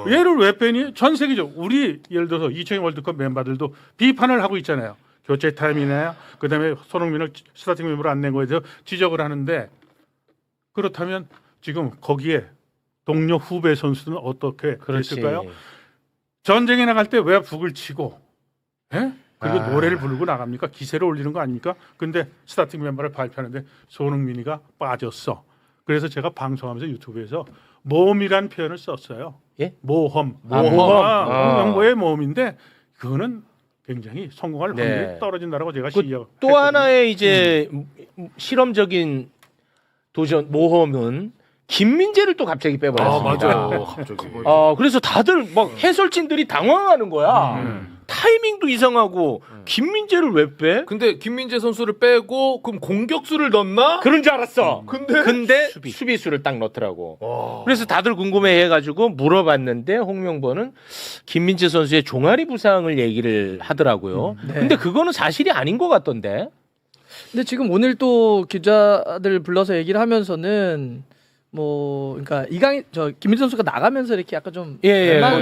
얘를 왜 빼니? 전 세계적 우리 예를 들어서 2002 월드컵 멤버들도 비판을 하고 있잖아요. 교체 타임이나 그다음에 손흥민을 스타팅 멤버로 안 낸 거에 대해서 지적을 하는데 그렇다면 지금 거기에 동료 후배 선수는 어떻게 됐을까요? 전쟁에 나갈 때 왜 북을 치고 그리고 노래를 부르고 나갑니까? 기세를 올리는 거 아닙니까? 근데 스타팅 멤버를 발표하는데 손흥민이가 빠졌어. 그래서 제가 방송하면서 유튜브에서 모험이란 표현을 썼어요. 예? 모험. 홍명보의 모험인데 그거는 굉장히 성공할 확률이 떨어진다라고 제가 시기하고 또 하나의 이제 실험적인 도전 모험은 김민재를 또 갑자기 빼버렸습니다. 맞아요. 갑자기. 그래서 다들 막 해설진들이 당황하는 거야. 타이밍도 이상하고 김민재를 왜 빼? 근데 김민재 선수를 빼고 그럼 공격수를 넣나? 그런 줄 알았어. 근데 수비수를 딱 넣더라고. 그래서 다들 궁금해해가지고 물어봤는데 홍명보는 김민재 선수의 종아리 부상을 얘기를 하더라고요. 근데 그거는 사실이 아닌 것 같던데. 근데 지금 오늘 또 기자들 불러서 얘기를 하면서는 그러니까 김민재 선수가 나가면서 이렇게 약간 좀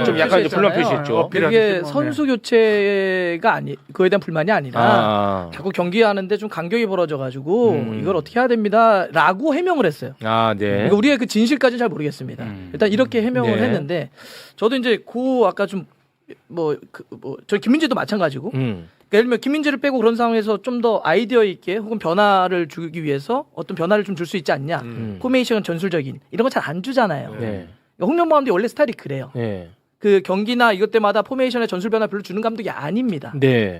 좀 약간 불만 표시했죠. 이게 선수 교체가 그거에 대한 불만이 아니라 자꾸 경기하는데 좀 간격이 벌어져가지고 이걸 어떻게 해야 됩니다라고 해명을 했어요. 그러니까 우리의 그 진실까지는 잘 모르겠습니다. 일단 이렇게 해명을 했는데 저도 이제 아까 좀 저 김민재도 마찬가지고. 그러니까 예를 들면 김민재를 빼고 그런 상황에서 좀 더 아이디어 있게 혹은 변화를 주기 위해서 어떤 변화를 좀 줄 수 있지 않냐. 포메이션 전술적인 이런 거 잘 안 주잖아요. 그러니까 홍명보 감독이 원래 스타일이 그래요. 그 경기나 이것 때마다 포메이션의 전술 변화 별로 주는 감독이 아닙니다.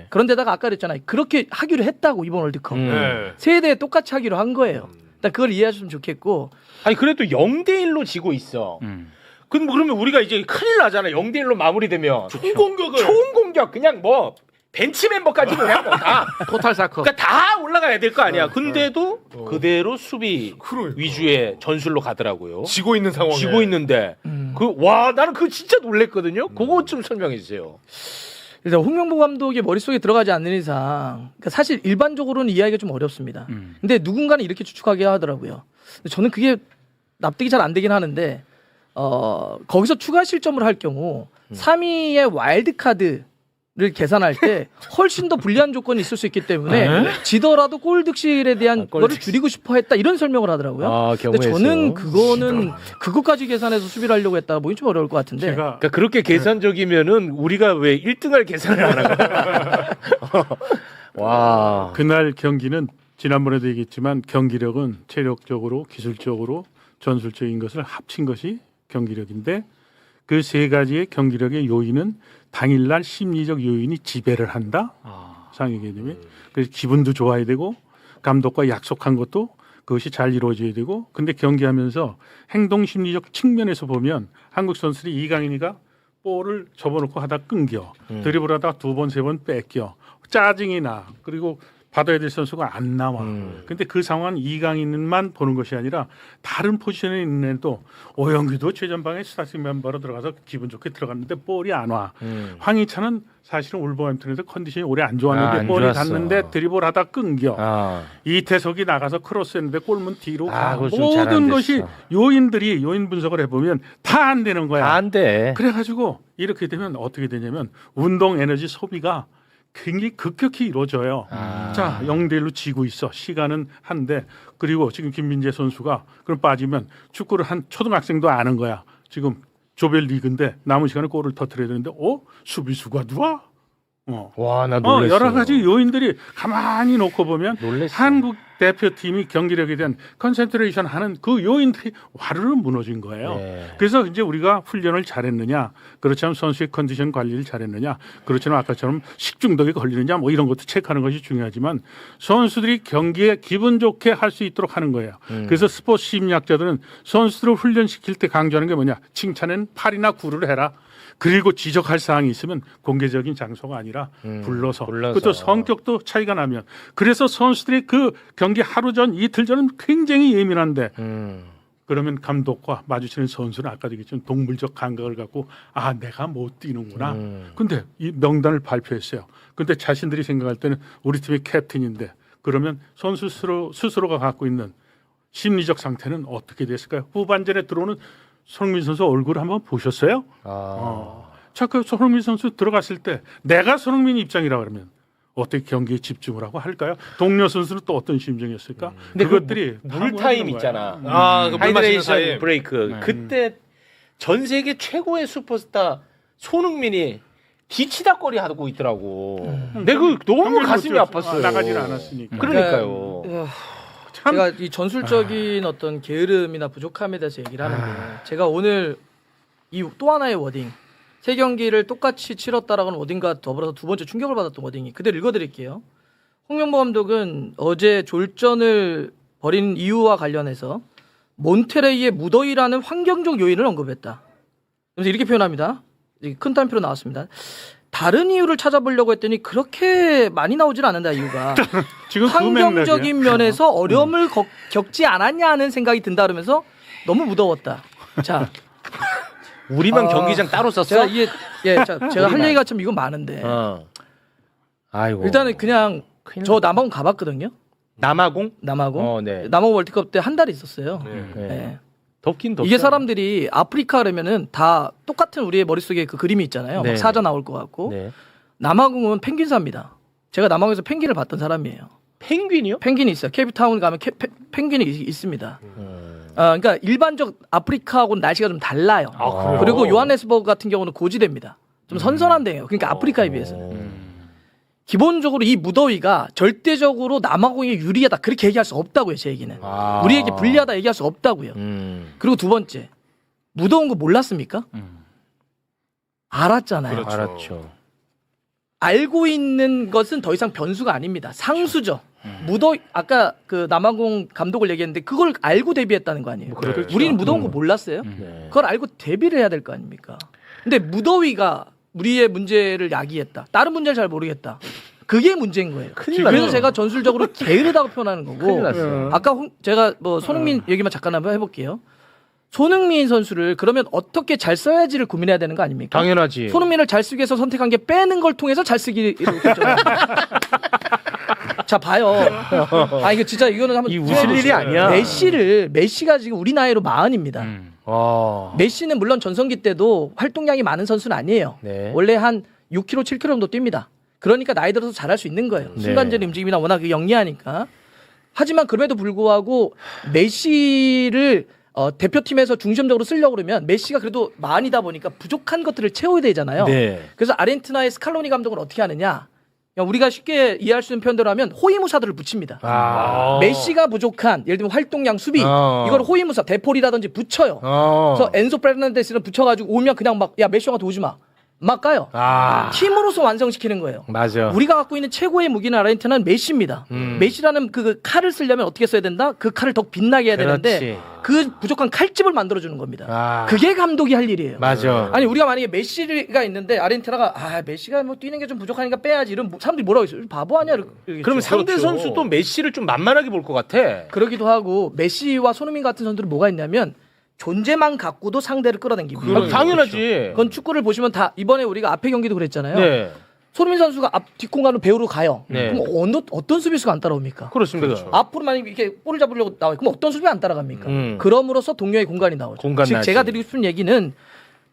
그런데다가 아까 그랬잖아요. 그렇게 하기로 했다고 이번 월드컵. 세대에 똑같이 하기로 한 거예요. 일단 그걸 이해하셨으면 좋겠고. 아니 그래도 0대1로 지고 있어. 그러면 우리가 이제 큰일 나잖아. 0대1로 마무리되면 총공격 그냥 벤치 멤버까지 그냥 다 토탈 사커. 그러니까 다 올라가야 될 거 아니야. 근데도 그대로 수비 위주의 전술로 가더라고요. 지고 있는 상황에. 지고 있는데 나는 그거 진짜 놀랬거든요. 그거 좀 설명해 주세요. 일단 홍명보 감독의 머릿속에 들어가지 않는 이상 그러니까 사실 일반적으로는 이해하기가 좀 어렵습니다. 근데 누군가는 이렇게 추측하게 하더라고요. 근데 저는 그게 납득이 잘 안 되긴 하는데 거기서 추가 실점을 할 경우 3위의 와일드카드 계산할 때 훨씬 더 불리한 조건이 있을 수 있기 때문에 지더라도 골 득실에 대한 골 거를 득실. 줄이고 싶어 했다 이런 설명을 하더라고요. 아, 근데 경우에서. 저는 그거는 그것까지 계산해서 수비를 하려고 했다 보기 좀 어려울 것 같은데. 제가 그러니까 그렇게 계산적이면은 우리가 왜 1등할 계산을 안 하나? 와. 그날 경기는 지난번에도 얘기했지만 경기력은 체력적으로, 기술적으로, 전술적인 것을 합친 것이 경기력인데 그 세 가지의 경기력의 요인은 당일날 심리적 요인이 지배를 한다. 상위 개념이. 그래서 기분도 좋아야 되고 감독과 약속한 것도 그것이 잘 이루어져야 되고 근데 경기하면서 행동 심리적 측면에서 보면 한국 선수들이 이강인이가 볼을 접어놓고 하다 끊겨 드리블하다 두 번 세 번 뺏겨 짜증이 나 그리고 받아야 될 선수가 안 나와. 근데 그 상황은 이강인만 보는 것이 아니라 다른 포지션에 있는 애도 오영규도 최전방에 스타팅 멤버로 들어가서 기분 좋게 들어갔는데 볼이 안 와. 황희찬은 사실은 울버햄튼에서 컨디션이 오래 안 좋았는데 안 볼이 좋았어. 갔는데 드리블하다 끊겨. 아. 이태석이 나가서 크로스했는데 골문 뒤로 가. 그거 좀 잘안 모든 됐어. 것이 요인 분석을 해보면 다 안 되는 거야. 안 돼. 그래가지고 이렇게 되면 어떻게 되냐면 운동 에너지 소비가 굉장히 급격히 이루어져요. 자, 0대1로 지고 있어. 시간은 한데 그리고 지금 김민재 선수가 그럼 빠지면 축구를 한 초등학생도 아는 거야. 지금 조별리그인데 남은 시간에 골을 터뜨려야 되는데 수비수가 누워? 와, 나 놀랐어. 여러 가지 요인들이 가만히 놓고 보면 놀랬어. 한국 대표팀이 경기력에 대한 컨센트레이션 하는 그 요인들이 와르르 무너진 거예요. 네. 그래서 이제 우리가 훈련을 잘했느냐, 그렇지 않으면 선수의 컨디션 관리를 잘했느냐, 그렇지 않으면 아까처럼 식중독에 걸리느냐, 뭐 이런 것도 체크하는 것이 중요하지만 선수들이 경기에 기분 좋게 할 수 있도록 하는 거예요. 그래서 스포츠 심리학자들은 선수들을 훈련시킬 때 강조하는 게 뭐냐, 칭찬은 8이나 9를 해라. 그리고 지적할 사항이 있으면 공개적인 장소가 아니라 불러서. 그것도 성격도 차이가 나면 그래서 선수들이 그 경기 하루 전 이틀 전은 굉장히 예민한데 그러면 감독과 마주치는 선수는 아까도 얘기했지만 동물적 감각을 갖고 내가 못 뛰는구나. 근데 이 명단을 발표했어요. 근데 자신들이 생각할 때는 우리 팀의 캡틴인데 그러면 선수 스스로가 갖고 있는 심리적 상태는 어떻게 됐을까요? 후반전에 들어오는 손흥민 선수 얼굴을 한번 보셨어요? 자, 그 손흥민 선수 들어갔을 때 내가 손흥민 입장이라 그러면 어떻게 경기에 집중을 하고 할까요? 동료 선수는 또 어떤 심정이었을까? 근데 그것들이 물 타임 있잖아. 그 물 마시는 하이드레이션 타임. 브레이크. 그때 전 세계 최고의 슈퍼스타 손흥민이 뒤치다거리 하고 있더라고. 내가 너무 가슴이 아팠어요. 나가질 않았으니까. 그러니까요. 제가 이 전술적인 어떤 게으름이나 부족함에 대해서 얘기를 하는데 제가 오늘 이 또 하나의 워딩 세 경기를 똑같이 치렀다라는 워딩과 더불어서 두 번째 충격을 받았던 워딩이 그대로 읽어드릴게요. 홍명보 감독은 어제 졸전을 벌인 이유와 관련해서 몬테레이의 무더위라는 환경적 요인을 언급했다. 그래서 이렇게 표현합니다. 큰 따옴표로 나왔습니다. 다른 이유를 찾아보려고 했더니 그렇게 많이 나오질 않는다 이유가 지금 환경적인 면에서 어려움을 겪지 않았냐 하는 생각이 든다 그러면서 너무 무더웠다. 자, 우리만 경기장 따로 썼어? 제가 이게 제가 할 얘기가 참 이건 많은데 아이고. 일단은 그냥 저 남아공 가봤거든요. 남아공? 남아공. 네. 남아공 월드컵 때 한 달 있었어요. 네. 네. 덥긴 덥죠. 이게 사람들이 아프리카 그러면은 다 똑같은 우리의 머릿속에 그 그림이 있잖아요. 네. 막 사자 나올 것 같고. 네. 남아공은 펭귄사입니다. 제가 남아공에서 펭귄을 봤던 사람이에요. 펭귄이요? 펭귄이 있어요. 케이프타운 가면 펭귄이 있습니다. 그러니까 일반적 아프리카하고는 날씨가 좀 달라요. 그래요? 그리고 요하네스버그 같은 경우는 고지대입니다. 좀 선선한 데예요. 그러니까 아프리카에 비해서. 기본적으로 이 무더위가 절대적으로 남아공에 유리하다 그렇게 얘기할 수 없다고요. 제 얘기는. 우리에게 불리하다 얘기할 수 없다고요. 그리고 두 번째 무더운 거 몰랐습니까? 알았잖아요. 그렇죠. 알았죠. 알고 있는 것은 더 이상 변수가 아닙니다. 상수죠. 무더위 아까 그 남아공 감독을 얘기했는데 그걸 알고 대비했다는 거 아니에요. 그렇죠. 우리는 무더운 거 몰랐어요. 네. 그걸 알고 대비를 해야 될 거 아닙니까? 근데 무더위가 우리의 문제를 야기했다. 다른 문제를 잘 모르겠다. 그게 문제인 거예요. 그래서 제가 전술적으로 게으르다고 표현하는 거고. 큰일 났어요. 아까 제가 뭐 손흥민 얘기만 잠깐 한번 해볼게요. 손흥민 선수를 그러면 어떻게 잘 써야지를 고민해야 되는 거 아닙니까? 당연하지. 손흥민을 잘 쓰기 위해서 선택한 게 빼는 걸 통해서 잘 쓰기로 결정합니다. 자 봐요. 이거 진짜 이거는 한번 이 웃을 일이 아니야. 메시가 지금 우리 나이로 40입니다. 메시는 물론 전성기 때도 활동량이 많은 선수는 아니에요. 네. 원래 한 6km, 7km 정도 뜁니다. 그러니까 나이 들어서 잘할 수 있는 거예요. 네. 순간적인 움직임이나 워낙 영리하니까. 하지만 그럼에도 불구하고 메시를 대표팀에서 중심적으로 쓰려고 그러면 메시가 그래도 만이다 보니까 부족한 것들을 채워야 되잖아요. 네. 그래서 아르헨티나의 스칼로니 감독은 어떻게 하느냐? 그냥 우리가 쉽게 이해할 수 있는 표현대로 하면 호위무사들을 붙입니다. 메시가 부족한 예를 들면 활동량 수비 이걸 호위무사 대폴이라든지 붙여요. 그래서 엔소 페르난데스는 붙여가지고 오면 그냥 막 야 메시 형한테 오지 마. 막 가요. 팀으로서 완성시키는 거예요. 맞아. 우리가 갖고 있는 최고의 무기는 아르헨티나는 메시입니다. 메시라는 그 칼을 쓰려면 어떻게 써야 된다? 그 칼을 더 빛나게 해야 되는데 그 부족한 칼집을 만들어주는 겁니다. 그게 감독이 할 일이에요. 맞아. 아니 우리가 만약에 메시가 있는데 아르헨티나가 메시가 뭐 뛰는 게 좀 부족하니까 빼야지 이런 사람들이 뭐라고 했어요? 바보 아니야? 그럼 상대 그렇죠. 선수도 메시를 좀 만만하게 볼 것 같아. 그러기도 하고 메시와 손흥민 같은 선수들은 뭐가 있냐면 존재만 갖고도 상대를 끌어당깁니다. 당연하지. 그건 축구를 보시면 다 이번에 우리가 앞에 경기도 그랬잖아요. 네. 손흥민 선수가 앞 뒷공간으로 배우러 가요. 네. 그럼 어떤 수비수가 안 따라옵니까? 그렇습니다. 앞으로 만약에 이렇게 볼을 잡으려고 나와요. 그럼 어떤 수비 안 따라갑니까? 그럼으로써 동료의 공간이 나오죠. 공간 즉 나지. 제가 드리고 싶은 얘기는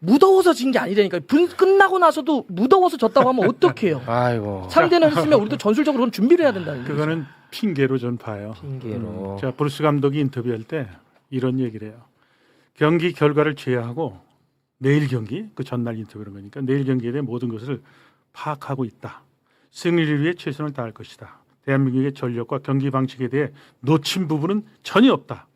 무더워서 진 게 아니라니까요. 끝나고 나서도 무더워서 졌다고 하면 어떡해요. 아이고. 상대는 했으면 우리도 전술적으로 준비를 해야 된다는 거죠. 그거는 핑계로 전 봐요. 핑계로. 자, 브루스 감독이 인터뷰할 때 이런 얘기를 해요. 경기 결과를 제외하고 내일 경기, 그 전날 인터뷰한 거니까 내일 경기에 대해 모든 것을 파악하고 있다. 승리를 위해 최선을 다할 것이다. 대한민국의 전력과 경기 방식에 대해 놓친 부분은 전혀 없다.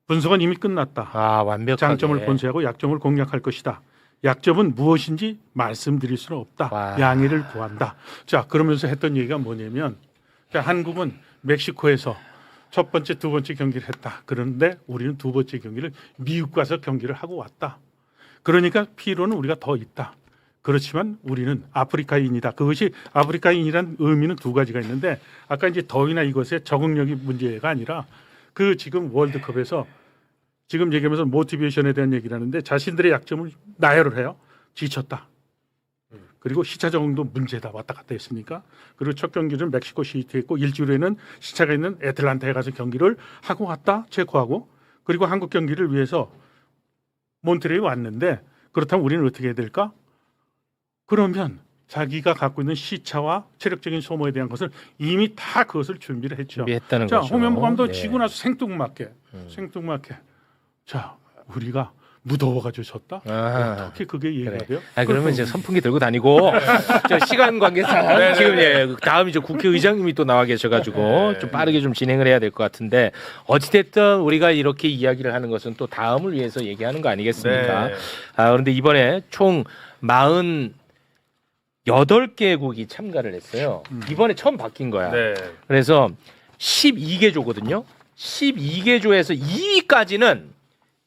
분석은 이미 끝났다. 완벽하게. 장점을 본세하고 약점을 공략할 것이다. 약점은 무엇인지 말씀드릴 수는 없다. 와. 양해를 구한다. 자, 그러면서 했던 얘기가 뭐냐면 자, 한국은 멕시코에서 첫 번째, 두 번째 경기를 했다. 그런데 우리는 두 번째 경기를 미국 가서 경기를 하고 왔다. 그러니까 피로는 우리가 더 있다. 그렇지만 우리는 아프리카인이다. 그것이 아프리카인이란 의미는 두 가지가 있는데 아까 이제 더위나 이것의 적응력이 문제가 아니라 그 지금 월드컵에서 지금 얘기하면서 모티베이션에 대한 얘기를 하는데 자신들의 약점을 나열을 해요. 지쳤다. 그리고 시차 적응도 문제다. 왔다 갔다 했으니까. 그리고 첫 경기는 멕시코 시티에 있고 일주일 후에는 시차가 있는 애틀란타에 가서 경기를 하고 왔다. 체코하고. 그리고 한국 경기를 위해서 몬트레이에 왔는데 그렇다면 우리는 어떻게 해야 될까? 그러면 자기가 갖고 있는 시차와 체력적인 소모에 대한 것을 이미 다 그것을 준비를 했죠. 준비했다는 자, 거죠. 홍명보 감독 네. 지고 나서 생뚱맞게 자, 우리가 무더워가지고 졌다? 어떻게 그게 이해가 돼요? 그러면 이제 선풍기 들고 다니고 저 시간 관계상 지금 다음 이제 국회의장님이 또 나와 계셔가지고 좀 빠르게 좀 진행을 해야 될 것 같은데 어찌됐든 우리가 이렇게 이야기를 하는 것은 또 다음을 위해서 얘기하는 거 아니겠습니까? 네. 그런데 이번에 총 48개국이 참가를 했어요. 이번에 처음 바뀐 거야. 네. 그래서 12개조거든요. 12개조에서 2위까지는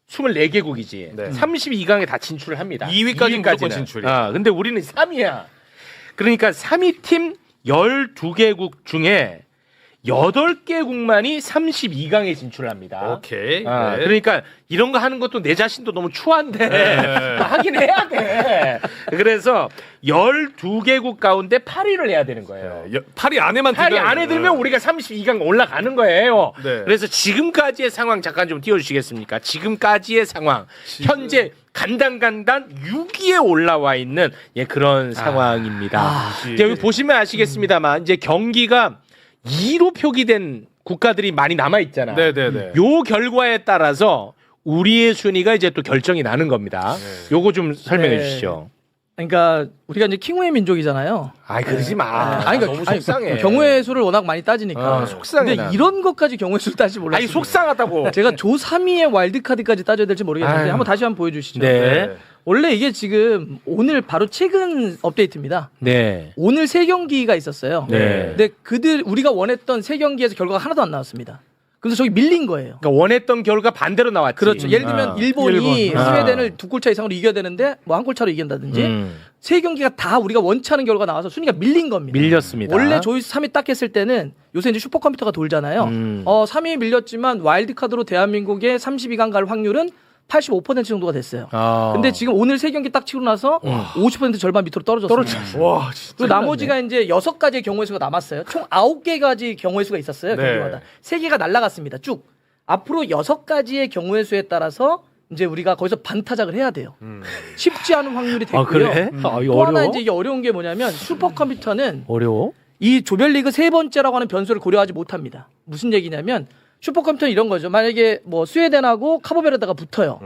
24개국이지. 네. 32강에 다 진출을 합니다. 2위까지 무조건 진출이야. 근데 우리는 3위야. 그러니까 3위 팀 12개국 중에 8개국만이 32강에 진출을 합니다. 오케이. 그러니까 이런 거 하는 것도 내 자신도 너무 추한데 하긴 해야 돼. 그래서 12개국 가운데 8위를 해야 되는 거예요. 8위 안에만 8위 안에 들면 우리가 32강 올라가는 거예요. 네. 그래서 지금까지의 상황 잠깐 좀 띄워주시겠습니까? 지금까지의 상황. 현재 간단간단 6위에 올라와 있는 그런 상황입니다. 이제 여기 보시면 아시겠습니다만 이제 경기가 2로 표기된 국가들이 많이 남아 있잖아. 네네네. 요 결과에 따라서 우리의 순위가 이제 또 결정이 나는 겁니다. 요거 좀 설명해 네. 주시죠. 그러니까 우리가 이제 킹우의 민족이잖아요. 그러지 마. 그러니까 너무 속상해. 경우의 수를 워낙 많이 따지니까. 속상해. 근데 난. 이런 것까지 경우의 수를 따지 몰랐어요. 아니 속상하다고. 제가 조 3위의 와일드카드까지 따져야 될지 모르겠는데 아유. 한번 다시 한번 보여주시죠. 네. 원래 이게 지금 오늘 바로 최근 업데이트입니다. 네. 오늘 3경기가 있었어요. 네. 근데 우리가 원했던 3경기에서 결과가 하나도 안 나왔습니다. 그래서 저기 밀린 거예요. 그러니까 원했던 결과 반대로 나왔지. 그렇죠. 예를 들면 일본이 일본. 스웨덴을 2골차 이상으로 이겨야 되는데 뭐 한 골 차로 이긴다든지 3경기가 다 우리가 원치 않은 결과가 나와서 순위가 밀린 겁니다. 밀렸습니다. 원래 조이 3위 딱 했을 때는 요새 이제 슈퍼컴퓨터가 돌잖아요. 3위 밀렸지만 와일드카드로 대한민국의 32강 갈 확률은 85% 정도가 됐어요. 근데 지금 오늘 3경기 딱 치고 나서 50% 절반 밑으로 떨어졌습니다. 와, 진짜. 그리고 나머지가 이제 6가지의 경우의 수가 남았어요. 총 9개가지 경우의 수가 있었어요. 네. 경기마다. 3개가 날라갔습니다. 쭉. 앞으로 6가지의 경우의 수에 따라서 이제 우리가 거기서 반타작을 해야 돼요. 쉽지 않은 확률이 됐고요. 아 그래? 아, 이거 또 하나 어려워? 이제 이게 어려운 게 뭐냐면 슈퍼컴퓨터는 어려워? 이 조별리그 세 번째라고 하는 변수를 고려하지 못합니다. 무슨 얘기냐면 슈퍼컴퓨터는 이런 거죠. 만약에 뭐 스웨덴하고 카보베르데가 붙어요.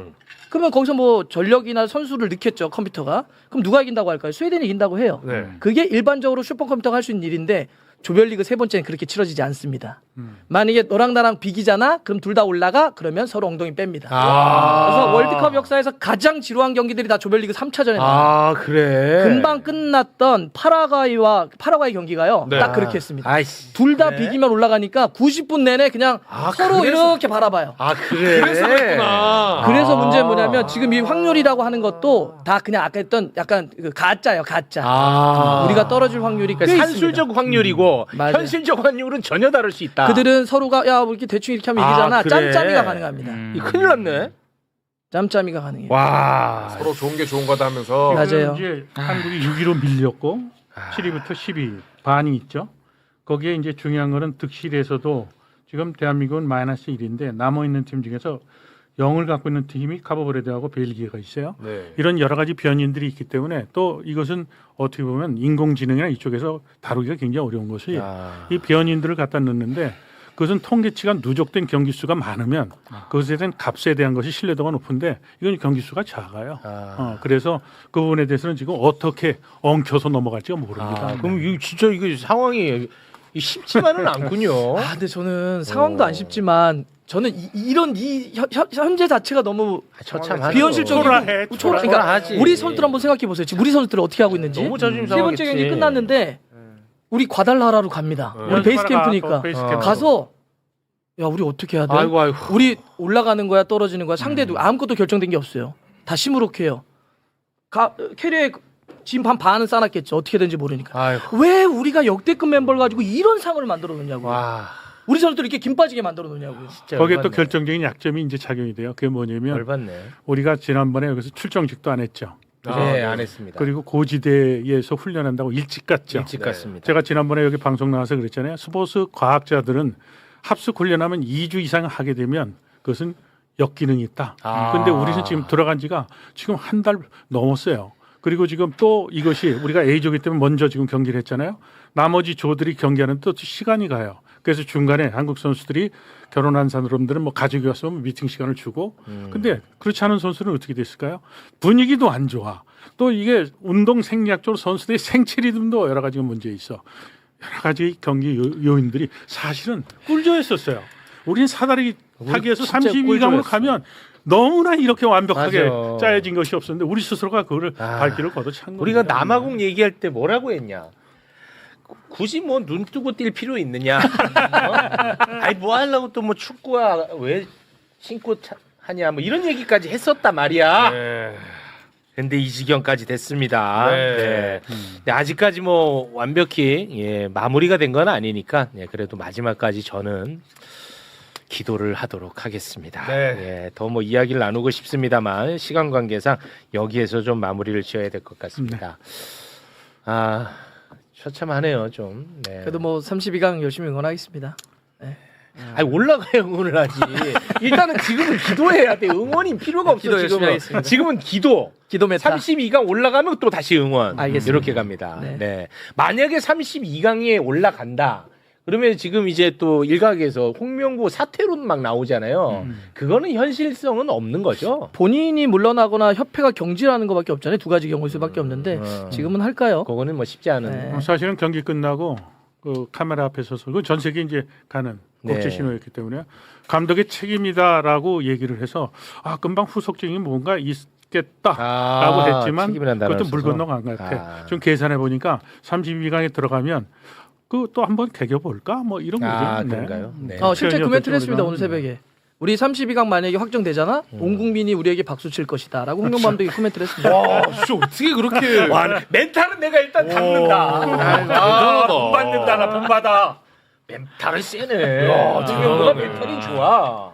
그러면 거기서 뭐 전력이나 선수를 넣겠죠, 컴퓨터가. 그럼 누가 이긴다고 할까요? 스웨덴이 이긴다고 해요. 네. 그게 일반적으로 슈퍼컴퓨터가 할 수 있는 일인데 조별리그 세 번째는 그렇게 치러지지 않습니다. 만약에 너랑 나랑 비기잖아? 그럼 둘 다 올라가? 그러면 서로 엉덩이 뺍니다. 그래서 월드컵 역사에서 가장 지루한 경기들이 다 조별리그 3차전에 나와요. 아 그래. 금방 끝났던 파라과이 경기가요. 네. 딱 그렇게 했습니다. 아이씨. 둘 다 그래? 비기면 올라가니까 90분 내내 그냥 서로 그래서- 이렇게 바라봐요. 아 그래. 그래서 그랬구나. 그래서 문제는 뭐냐면 지금 이 확률이라고 하는 것도 다 그냥 아까 했던 약간 그 가짜예요, 가짜. 우리가 떨어질 확률이 꽤 그러니까 있습니다. 산술적 확률이고 맞아요. 현실적 확률은 전혀 다를 수 있다. 그들은 서로가 야, 뭐 이렇게 대충 이렇게 하면 아, 이기잖아. 그래. 짬짬이가 가능합니다. 이 큰일 났네. 짬짬이가 가능해요. 와. 서로 좋은 게 좋은 거다 하면서. 맞아요. 이제 한국이 6위로 밀렸고 7위부터 10위 반이 있죠. 거기에 이제 중요한 거는 득실에서도 지금 대한민국은 마이너스 1인데 남아 있는 팀 중에서 0을 갖고 있는 팀이 카보베르데하고 벨기에가 있어요. 네. 이런 여러 가지 변인들이 있기 때문에 또 이것은 어떻게 보면 인공지능이나 이쪽에서 다루기가 굉장히 어려운 것이 이 변인들을 갖다 넣는데 그것은 통계치가 누적된 경기 수가 많으면 그것에 대한 값에 대한 것이 신뢰도가 높은데 이건 경기 수가 작아요. 그래서 그 부분에 대해서는 지금 어떻게 엉켜서 넘어갈지가 모릅니다. 그럼 이거 진짜 이거 상황이 쉽지만은 않군요. 아, 근데 저는 상황도 안 쉽지만 저는 이런 현재 자체가 너무 처참하죠. 비현실적이고 초라해, 그러니까 초라하지. 우리 선수들 한번 생각해 보세요. 지금 우리 선수들 어떻게 하고 있는지. 너무 자존심 세 번째 상하겠지. 경기 끝났는데 우리 과달라라로 갑니다. 우리 베이스 캠프니까 가서 야 우리 어떻게 해야 돼? 아이고 아이고. 우리 올라가는 거야 떨어지는 거야 상대도 아무것도 결정된 게 없어요. 다 시무룩해요. 캐리어에 지금 반은 쌓아놨겠죠. 어떻게 되는지 모르니까. 아이고. 왜 우리가 역대급 멤버를 가지고 이런 상을 만들어 놓냐고. 와. 우리 선수들 이렇게 김 빠지게 만들어 놓냐고요. 진짜 거기에 또 열받네. 결정적인 약점이 이제 작용이 돼요. 그게 뭐냐면 열받네. 우리가 지난번에 여기서 출정식도 안 했죠. 네, 안 했습니다. 그리고 고지대에서 훈련한다고 일찍 갔죠. 일찍 갔습니다. 제가 지난번에 여기 방송 나와서 그랬잖아요. 스포츠 과학자들은 합숙 훈련하면 2주 이상 하게 되면 그것은 역기능이 있다. 근데 우리는 지금 들어간 지가 지금 한 달 넘었어요. 그리고 지금 또 이것이 우리가 A조기 때문에 먼저 지금 경기를 했잖아요. 나머지 조들이 경기하는 또 시간이 가요. 그래서 중간에 한국 선수들이 결혼한 사람들은 뭐 가족이 왔으면 미팅 시간을 주고 근데 그렇지 않은 선수는 어떻게 됐을까요? 분위기도 안 좋아. 또 이게 운동 생리학적으로 선수들의 생체 리듬도 여러 가지가 문제 있어. 여러 가지 경기 요인들이 사실은 꿀조였었어요. 우리는 사다리 타기에서 진짜 32강으로 꿀조였어. 가면 너무나 이렇게 완벽하게 맞아. 짜여진 것이 없었는데 우리 스스로가 그거를 발길을 걷어찬 거예요. 우리가 남아공 얘기할 때 뭐라고 했냐? 굳이 뭐 눈 뜨고 뛸 필요 있느냐? 아니 뭐 하려고 또 뭐 축구와 왜 신고 하냐? 뭐 이런 얘기까지 했었단 말이야. 네. 근데 이 지경까지 됐습니다. 네. 네. 근데 아직까지 뭐 완벽히 마무리가 된 건 아니니까 그래도 마지막까지 저는 기도를 하도록 하겠습니다. 네. 더 뭐 이야기를 나누고 싶습니다만 시간 관계상 여기에서 좀 마무리를 지어야 될 것 같습니다. 아 처참하네요 좀. 네. 그래도 뭐 32강 열심히 응원하겠습니다. 아니 올라가야 응원을 하지. 일단은 지금은 기도해야 돼. 응원이 필요가 없어. 기도 열심히 지금은. 하겠습니다. 지금은 기도. 기도 메타. 32강 올라가면 또 다시 응원. 알겠습니다. 이렇게 갑니다. 네. 네. 만약에 32강에 올라간다. 그러면 지금 이제 또 일각에서 홍명보 사퇴론 막 나오잖아요. 그거는 현실성은 없는 거죠. 본인이 물러나거나 협회가 경질하는 것밖에 없잖아요. 두 가지 경우일 수밖에 없는데 지금은 할까요? 그거는 뭐 쉽지 않은. 네. 사실은 경기 끝나고 그 카메라 앞에 서서 그 전 세계 이제 가는 국제 네. 신호였기 때문에 감독의 책임이다라고 얘기를 해서 금방 후속적인 뭔가 있겠다라고 했지만 책임을 한다는 그것도 물 써서. 건너간 것 같아. 좀 계산해 보니까 32강에 들어가면 그 또 한번 개겨 볼까 뭐 이런 거죠. 그런가요? 네. 실제 그 멘트를 했습니다. 우리가. 오늘 새벽에. 우리 32강 만약에 확정되잖아. 온 국민이 우리에게 박수 칠 것이다. 라고 홍명보 감독이 코멘트를 했습니다. 와, 진짜 어떻게 그렇게. 와, 멘탈은 내가 일단 담는다. 본 받는다, 나 본 받아. 멘탈은 세네. 지금 멘탈이 좋아.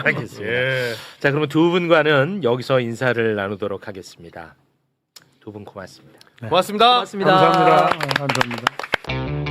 알겠습니다. 예. 자, 그러면 두 분과는 여기서 인사를 나누도록 하겠습니다. 두 분 고맙습니다. 고맙습니다. 고맙습니다. 감사합니다. 감사합니다.